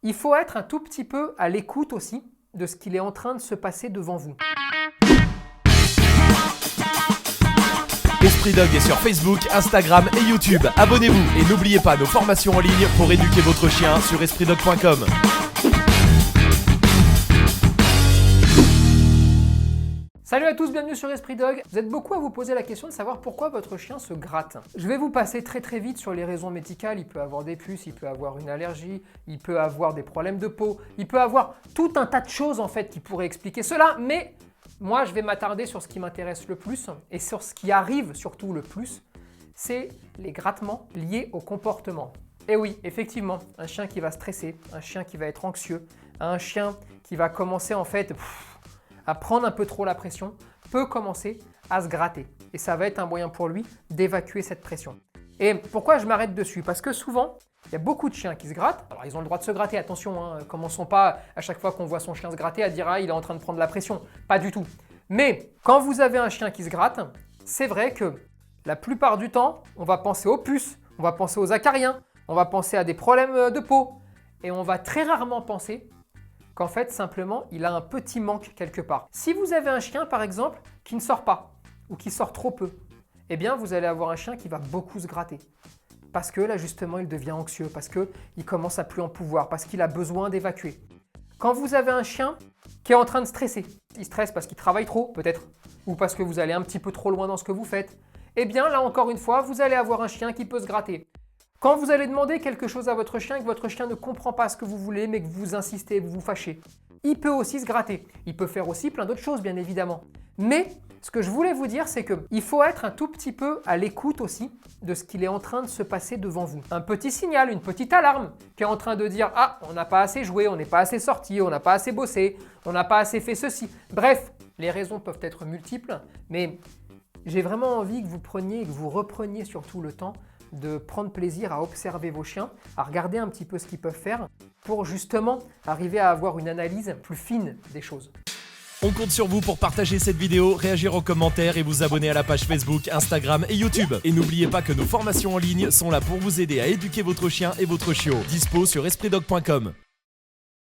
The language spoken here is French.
Il faut être un tout petit peu à l'écoute aussi de ce qu'il est en train de se passer devant vous. Esprit Dog est sur Facebook, Instagram et YouTube. Abonnez-vous et n'oubliez pas nos formations en ligne pour éduquer votre chien sur espritdog.com. Salut à tous, bienvenue sur Esprit Dog. Vous êtes beaucoup à vous poser la question de savoir pourquoi votre chien se gratte. Je vais vous passer très vite sur les raisons médicales. Il peut avoir des puces, il peut avoir une allergie, il peut avoir des problèmes de peau, il peut avoir tout un tas de choses en fait qui pourraient expliquer cela, mais moi je vais m'attarder sur ce qui m'intéresse le plus et sur ce qui arrive surtout le plus, c'est les grattements liés au comportement. Et oui, effectivement, un chien qui va stresser, un chien qui va être anxieux, un chien qui va commencer en fait à prendre un peu trop la pression, peut commencer à se gratter. Et ça va être un moyen pour lui d'évacuer cette pression. Et pourquoi je m'arrête dessus? Parce que souvent, il y a beaucoup de chiens qui se grattent. Alors ils ont le droit de se gratter, attention, hein, commençons pas à chaque fois qu'on voit son chien se gratter à dire « Ah, il est en train de prendre la pression ». Pas du tout. Mais quand vous avez un chien qui se gratte, c'est vrai que la plupart du temps, on va penser aux puces, on va penser aux acariens, on va penser à des problèmes de peau. Et on va très rarement penser qu'en fait, simplement, il a un petit manque quelque part. Si vous avez un chien, par exemple, qui ne sort pas ou qui sort trop peu, eh bien, vous allez avoir un chien qui va beaucoup se gratter. Parce que là, justement, il devient anxieux, parce qu'il commence à plus en pouvoir, parce qu'il a besoin d'évacuer. Quand vous avez un chien qui est en train de stresser, il stresse parce qu'il travaille trop, peut-être, ou parce que vous allez un petit peu trop loin dans ce que vous faites, eh bien, là, encore une fois, vous allez avoir un chien qui peut se gratter. Quand vous allez demander quelque chose à votre chien et que votre chien ne comprend pas ce que vous voulez, mais que vous insistez, vous vous fâchez, il peut aussi se gratter. Il peut faire aussi plein d'autres choses, bien évidemment. Mais ce que je voulais vous dire, c'est qu'il faut être un tout petit peu à l'écoute aussi de ce qu'il est en train de se passer devant vous. Un petit signal, une petite alarme qui est en train de dire « Ah, on n'a pas assez joué, on n'est pas assez sorti, on n'a pas assez bossé, on n'a pas assez fait ceci. » Bref, les raisons peuvent être multiples, mais j'ai vraiment envie que vous preniez et que vous repreniez surtout le temps de prendre plaisir à observer vos chiens, à regarder un petit peu ce qu'ils peuvent faire pour justement arriver à avoir une analyse plus fine des choses. On compte sur vous pour partager cette vidéo, réagir en commentaire et vous abonner à la page Facebook, Instagram et YouTube. Et n'oubliez pas que nos formations en ligne sont là pour vous aider à éduquer votre chien et votre chiot. Dispo sur espritdog.com.